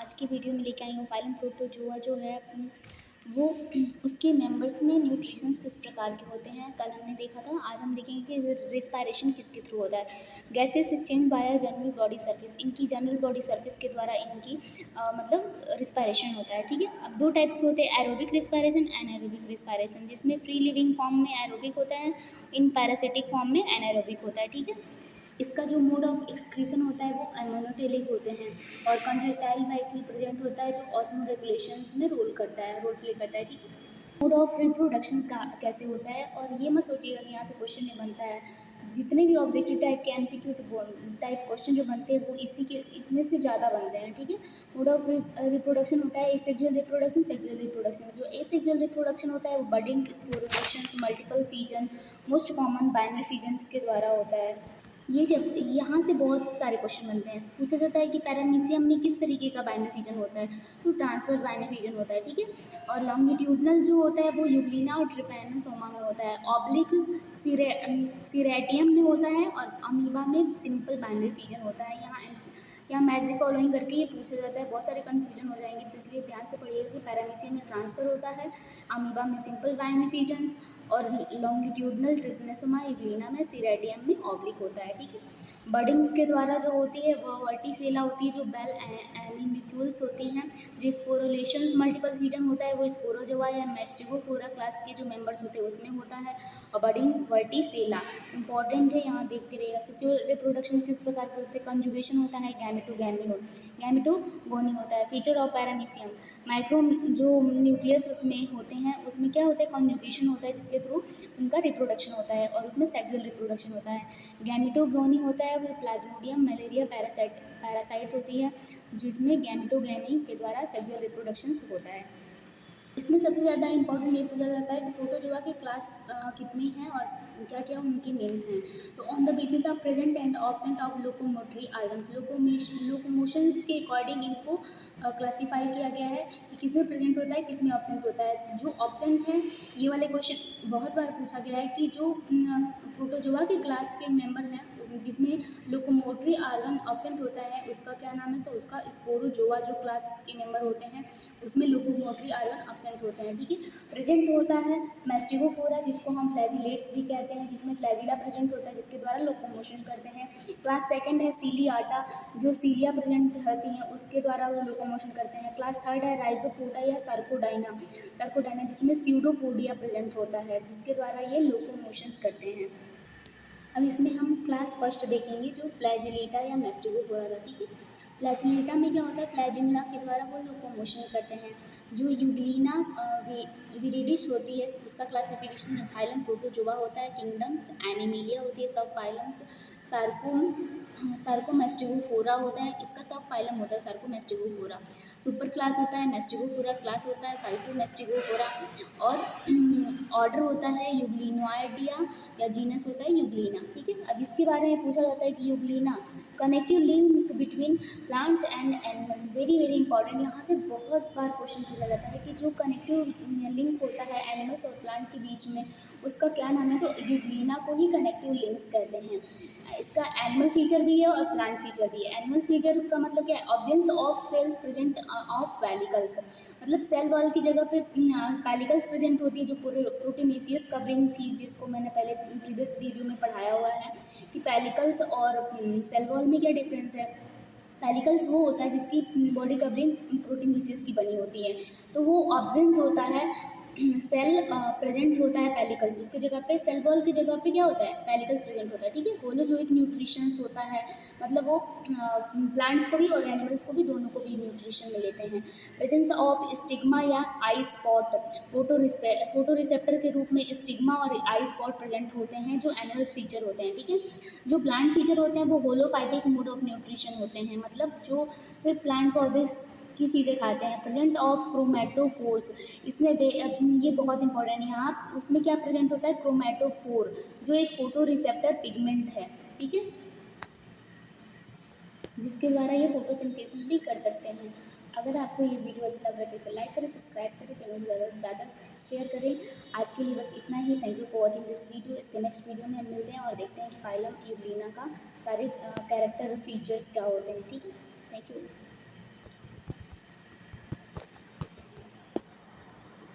आज की वीडियो में लेके आई हूँ फाइलम प्रोटोजोआ जो है वो उसके मेंबर्स में न्यूट्रिशंस किस प्रकार के होते हैं। कल हमने देखा था, आज हम देखेंगे कि रिस्पायरेशन किसके थ्रू होता है। Gases exchange bye general body surface, इनकी जनरल बॉडी सरफेस के द्वारा इनकी मतलब रिस्पायरेशन होता है। ठीक है, अब दो टाइप्स के होते हैं, एरोबिक रिस्पायरेशन, एनारोबिक रिस्पायरेशन, जिसमें फ्री लिविंग फॉर्म में एरोबिक होता है, इन पैरासिटिक फॉर्म में एनारोबिक होता है। ठीक है, इसका जो मोड ऑफ एक्सक्रीशन होता है वो एमोनोटेलिक होते हैं और कंट्रेक्टाइल वाइक्यूल प्रेजेंट होता है जो ऑस्मो रेगुलेशंस में रोल प्ले करता है। ठीक है, मोड ऑफ रिप्रोडक्शन का कैसे होता है, और ये मत सोचिएगा कि यहाँ से क्वेश्चन नहीं बनता है। जितने भी ऑब्जेक्टिव टाइप के एमसीक्यू टाइप क्वेश्चन जो बनते हैं वो इसमें से ज़्यादा बनते हैं। ठीक है, मोड ऑफ रिप्रोडक्शन होता है एसेक्सुअल रिप्रोडक्शन, सेक्सुअल रिप्रोडक्शन। जो एसेक्सुअल रिप्रोडक्शन होता है वो budding, sporulations, multiple fission, most common binary fissions के द्वारा होता है। ये जब यहाँ से बहुत सारे क्वेश्चन बनते हैं, पूछा जाता है कि पैरामीशियम में किस तरीके का बाइनरी फीजन होता है, तो ट्रांसफर बाइनरी फीजन होता है। ठीक है, और लॉन्गिट्यूडनल जो होता है वो यूग्लिना और ट्रिपैनोसोमा में होता है, ऑब्लिक सीरेटियम में होता है, और अमीबा में सिंपल बाइनरी फीजन होता है। यहाँ मैच द फॉलोइंग करके ये पूछा जाता है, बहुत सारे कन्फ्यूजन हो जाएंगे, तो इसलिए ध्यान से पढ़िएगा कि पैरामीशियम में ट्रांसफर होता है, अमीबा में सिंपल बाइनरी फीजन्स, और लॉन्गिट्यूडनल ट्रिपैनोसोमा यूग्लिना में सीरेटियम में ऑब्लिक होता है। ठीक है, बडिंग्स के द्वारा जो होती है वो वर्टिसेला होती है, जो बेल एनिमिक्यूल्स होती हैं। जो स्पोरोलेशंस मल्टीपल फीजन होता है वो स्पोरोजोआ या मैस्टिगोफोरा क्लास के जो मेंबर्स होते हैं उसमें होता है, और बडिंग वर्टिसेला इंपॉर्टेंट है, यहाँ देखते रहिएगा। सेक्सुअल रिप्रोडक्शन किस प्रकार के होते हैं, कंजुगेशन होता है, गैमेटोगोनी होता है। फीचर ऑफ पैरामीशियम, माइक्रो जो न्यूक्लियस उसमें होते हैं उसमें क्या होता है, कंजुगेशन होता है जिसके थ्रू उनका रिप्रोडक्शन होता है, और उसमें सेक्सुअल रिप्रोडक्शन होता है। गैमेटोगोनी होता है वो प्लाज्मोडियम मलेरिया पैरासाइट होती है, जिसमें गैमेटोगेनी के द्वारा सेक्सुअल रिप्रोडक्शन होता है। इसमें सबसे ज़्यादा इंपॉर्टेंट ये पूछा जाता है कि प्रोटोजोआ की क्लास कितनी हैं और क्या क्या उनकी नेम्स हैं। तो on the basis of present and absent of locomotory organs, locomotions के अकॉर्डिंग इनको क्लासीफाई किया गया है कि किस में प्रेजेंट होता है, किस में ऑब्सेंट होता है। जो ऑब्सेंट है, ये वाले क्वेश्चन बहुत बार पूछा गया है कि जो प्रोटोजोआ की क्लास के मेंबर हैं जिसमें लोकोमोटरी आर्गन ऑब्सेंट होता है उसका क्या नाम है, तो उसका स्पोरोजोआ जो क्लास के मेंबर होते हैं उसमें लोकोमोटरी आर्गन ऑब्सेंट होते हैं। ठीक है, प्रेजेंट होता है मैस्टिगोफोरा, जिसको हम फ्लैजिलेट्स भी कहते हैं, जिसमें फ्लैजिला प्रेजेंट होता है जिसके द्वारा लोकोमोशन करते हैं। क्लास सेकंड है सीलियाटा, जो सीलिया प्रेजेंट होती हैं उसके द्वारा वो लोकोमोशन करते हैं। क्लास थर्ड है राइजोपोडा या सर्कोडाइना, जिसमें स्यूडोपोडिया प्रेजेंट होता है जिसके द्वारा ये लोकोमोशंस करते हैं। अब इसमें हम क्लास फर्स्ट देखेंगे जो फ्लैजिलेटा या मैस्टिगोफोरा था। ठीक है, फ्लैजिलेटा में क्या होता है, फ्लैजिला के द्वारा वो लोकोमोशन करते हैं। जो यूग्लिना विरिडिस होती है उसका क्लासिफिकेशन फाइलम प्रोटोजोआ होता है, किंगडम्स एनिमेलिया होती है, सब फाइलम्स सार्कोमेस्टिगोफोरा होता है, इसका सब फाइलम होता है सार्कोमेस्टिगोफोरा। सुपर क्लास होता है मैस्टिगोफोरा, क्लास होता है फाइटोमेस्टिगोफोरा, और ऑर्डर होता है यूग्लिनोइडिया या जीनस होता है यूग्लिना। ठीक है, अब इसके बारे में पूछा जाता है कि Euglena connective link between plants and animals, very very important. यहाँ से बहुत बार क्वेश्चन पूछा जाता है कि जो कनेक्टिव लिंक होता है एनिमल्स और प्लांट के बीच में उसका क्या नाम है, तो यूग्लिना को ही कनेक्टिव लिंक्स कहते हैं। इसका एनिमल फीचर भी है और प्लांट फीचर भी है। एनिमल फीचर का मतलब क्या है, ऑब्जेंस ऑफ सेल्स प्रेजेंट ऑफ पैलिकल्स, मतलब सेल वॉल की जगह पे पैलिकल्स प्रेजेंट होती है, जो प्रोटीनेशियस कवरिंग थी जिसको मैंने पहले प्रीवियस वीडियो में पढ़ाया हुआ है कि पैलिकल्स और सेल वॉल में क्या डिफरेंस है। पैलिकल्स वो होता है जिसकी बॉडी कवरिंग प्रोटीनेशियस की बनी होती है, तो वो ऑब्जेंस होता है सेल प्रेजेंट होता है पैलिकल्स, उसके जगह पे सेल वॉल की जगह पे क्या होता है, पैलिकल्स प्रेजेंट होता है। ठीक है, दोनों जो एक न्यूट्रिशंस होता है, मतलब वो प्लांट्स को भी और एनिमल्स को भी, दोनों को भी न्यूट्रिशन में लेते हैं। प्रेजेंस ऑफ स्टिग्मा या आई स्पॉट, फोटो रिसेप्टर के रूप में स्टिग्मा और आई स्पॉट प्रेजेंट होते हैं जो एनिमल फीचर होते हैं। ठीक है, जो प्लांट फीचर होते हैं वो होलोफाइटिक मोड ऑफ न्यूट्रिशन होते हैं, मतलब जो सिर्फ प्लांट पौधे की चीज़ें खाते हैं। प्रेजेंट ऑफ क्रोमेटोफोर्स, इसमें ये बहुत इंपॉर्टेंट है, यहाँ उसमें क्या प्रेजेंट होता है, क्रोमेटोफोर, जो एक फोटो रिसेप्टर पिगमेंट है। ठीक है, जिसके द्वारा ये फोटोसिंथेसिस भी कर सकते हैं। अगर आपको ये वीडियो अच्छा लग रहा है तो इसे लाइक करें, सब्सक्राइब करें, चैनल को ज़्यादा से ज़्यादा शेयर करें। आज के लिए बस इतना ही। Thank you for watching this video. इसके नेक्स्ट वीडियो में हम मिलते हैं और देखते हैं कि फाइलम यूग्लिना का सारे कैरेक्टर फीचर्स क्या होते हैं। ठीक है, थैंक यू।